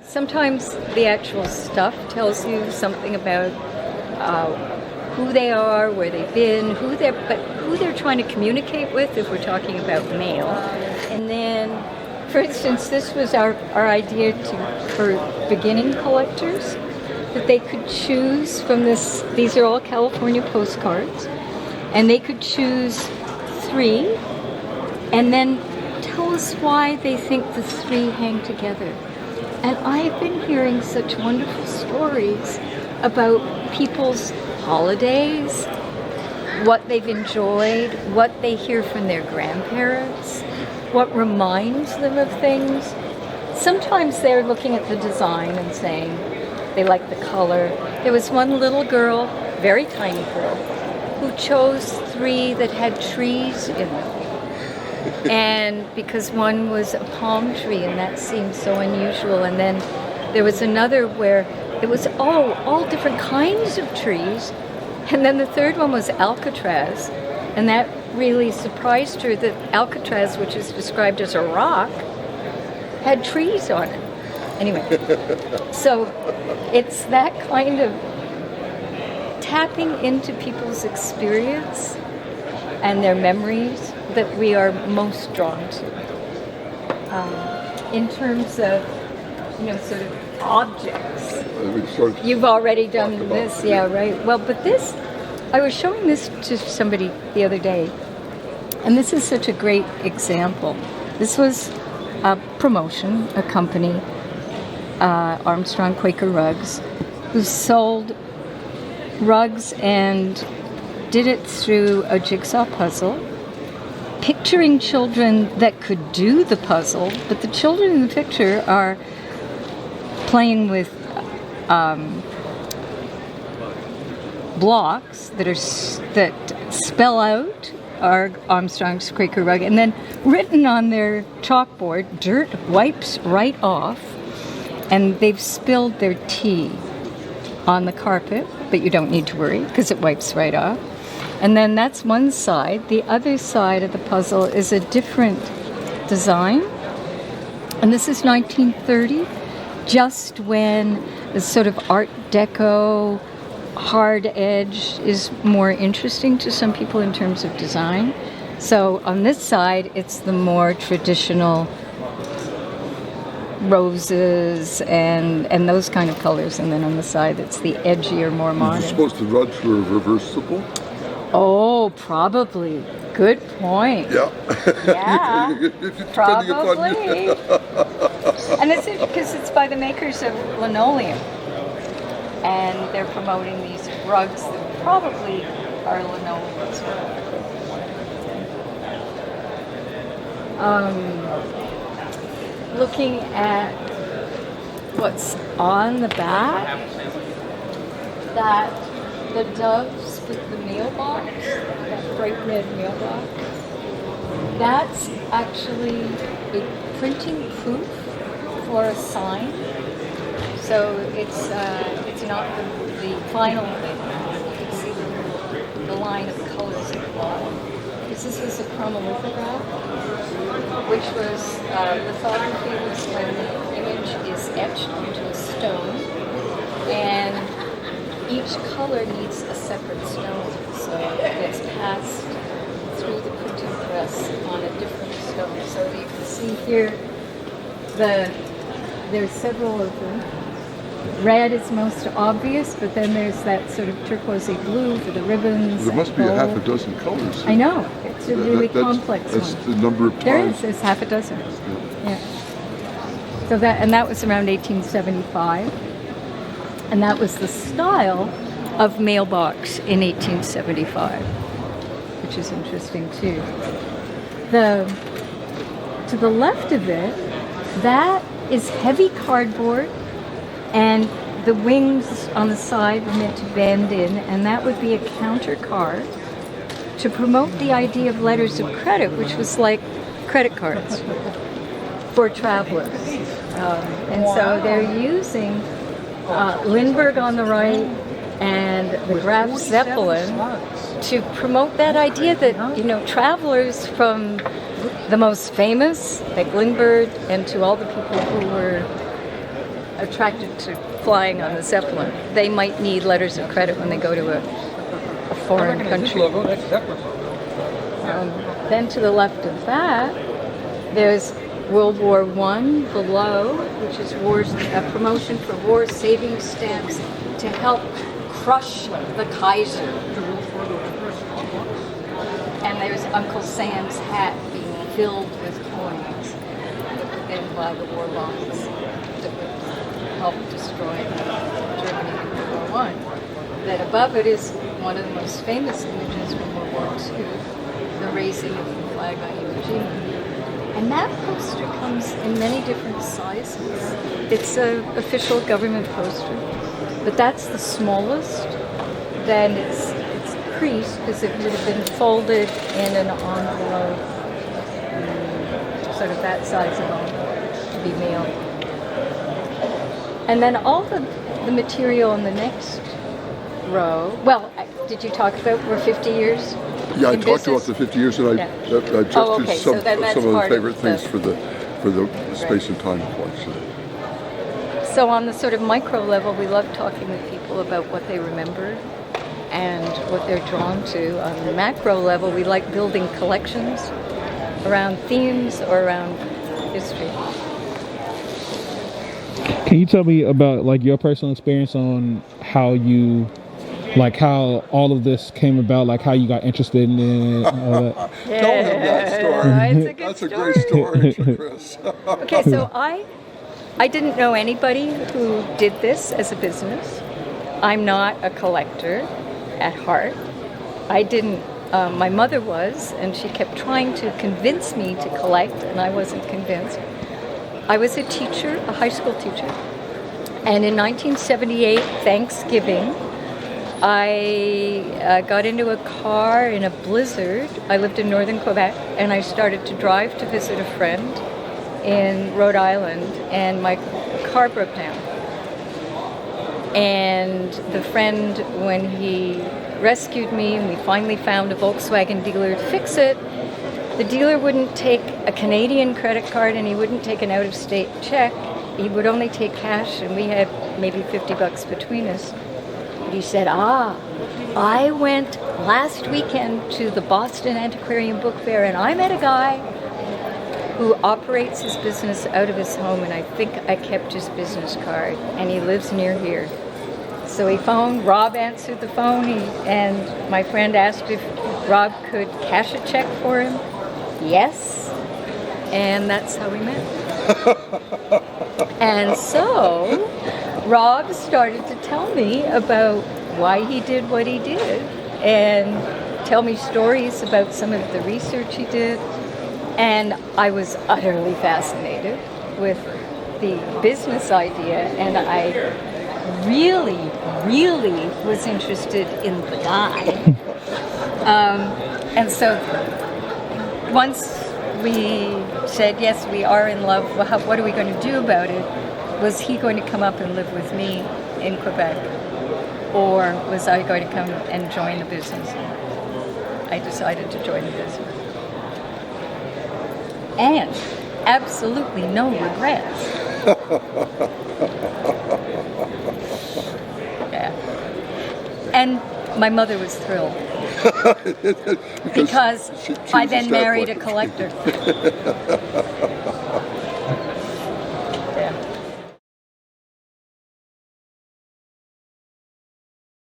sometimes the actual stuff tells you something about who they are, where they've been, who they're trying to communicate with, if we're talking about mail. And then, for instance, this was our idea for beginning collectors, that they could choose from this. These are all California postcards, and they could choose 3, and then tell us why they think the 3 hang together. And I've been hearing such wonderful stories about people's holidays, what they've enjoyed, what they hear from their grandparents, what reminds them of things. Sometimes they're looking at the design and saying they like the color. There was one little girl, very tiny girl, who chose 3 that had trees in them. And because one was a palm tree, and that seemed so unusual. And then there was another where it was all different kinds of trees. And then the third one was Alcatraz. And that really surprised her, that Alcatraz, which is described as a rock, had trees on it. Anyway, so it's that kind of tapping into people's experience and their memories that we are most drawn to. In terms of, sort of objects. You've already done this, yeah, right. Well, but this, I was showing this to somebody the other day, and this is such a great example. This was a promotion, a company, Armstrong Quaker Rugs, who sold rugs and did it through a jigsaw puzzle, picturing children that could do the puzzle, but the children in the picture are playing with blocks that spell out our Armstrong's Quaker Rug, and then written on their chalkboard, dirt wipes right off, and they've spilled their tea on the carpet, but you don't need to worry because it wipes right off. And then that's one side. The other side of the puzzle is a different design, and this is 1930, just when the sort of Art Deco hard edge is more interesting to some people in terms of design. So on this side, it's the more traditional roses and those kind of colors, and then on the side, it's the edgier, more modern. Is it supposed to rugs were reversible? Oh, probably. Good point. Yeah. Yeah. Probably. And it's because it's by the makers of linoleum, and they're promoting these rugs that probably are linoleum as well. Looking at what's on the back, that the doves with the mailbox, that bright red mailbox, that's actually a printing proof for a sign. So it's not the final thing. You can see the line of colors at the bottom. This is a chromolithograph, which was lithography was when the image is etched onto a stone, and each color needs a separate stone, so it gets passed through the printing press on a different stone. So you can see here, there's several of them. Red is most obvious, but then there's that sort of turquoisey blue for the ribbons. There must be a half a dozen colors. I know. It's a really complex that's one. the number of times. There's half a dozen. Yeah. So that was around 1875. And that was the style of mailbox in 1875, which is interesting too. To the left of it, that is heavy cardboard, and the wings on the side were meant to bend in, and that would be a counter card to promote the idea of letters of credit, which was like credit cards for travelers. And so they're using Lindbergh on the right and the Graf Zeppelin to promote that idea that, travelers from the most famous, like Lindbergh, and to all the people who were attracted to flying on the Zeppelin. They might need letters of credit when they go to a foreign country. Then to the left of that, there's World War I below, which is a promotion for war savings stamps to help crush the Kaiser. And there's Uncle Sam's hat being filled with coins then by the war bonds that would help destroy Germany in World War I. Then above it is one of the most famous images from World War II, the raising of the flag on Iwo Jima. And that poster comes in many different sizes. It's an official government poster, but that's the smallest. Then it's creased because it would have been folded in an envelope, sort of that size of envelope to be mailed. And then all the material in the next row. Well, did you talk about we're 50 years? Yeah, I talked about the 50 years, and I just okay. did some of the favorite things the, for the space and time collection. So on the sort of micro level, we love talking with people about what they remember and what they're drawn to. On the macro level, we like building collections around themes or around history. Can you tell me about like your personal experience on how you, like how all of this came about, like how you got interested in it? All that? Yeah, Tell them that story. That's a great story, Chris. Okay, so I didn't know anybody who did this as a business. I'm not a collector at heart. I didn't, my mother was, and she kept trying to convince me to collect, and I wasn't convinced. I was a teacher, a high school teacher, and in 1978, Thanksgiving, I got into a car in a blizzard. I lived in northern Quebec, and I started to drive to visit a friend in Rhode Island, and my car broke down. And the friend, when he rescued me and we finally found a Volkswagen dealer to fix it, the dealer wouldn't take a Canadian credit card and he wouldn't take an out-of-state check. He would only take cash, and we had maybe $50 between us. But he said, I went last weekend to the Boston Antiquarian Book Fair and I met a guy who operates his business out of his home, and I think I kept his business card, and he lives near here. So he phoned, Rob answered the phone, and my friend asked if Rob could cash a check for him. Yes, and that's how we met. And so Rob started to tell me about why he did what he did and tell me stories about some of the research he did. And I was utterly fascinated with the business idea, and I really, really was interested in the guy. And so once we said, yes, we are in love, well, what are we going to do about it? Was he going to come up and live with me in Quebec? Or was I going to come and join the business? I decided to join the business. And absolutely no regrets. Yeah. And my mother was thrilled. because I then married a collector.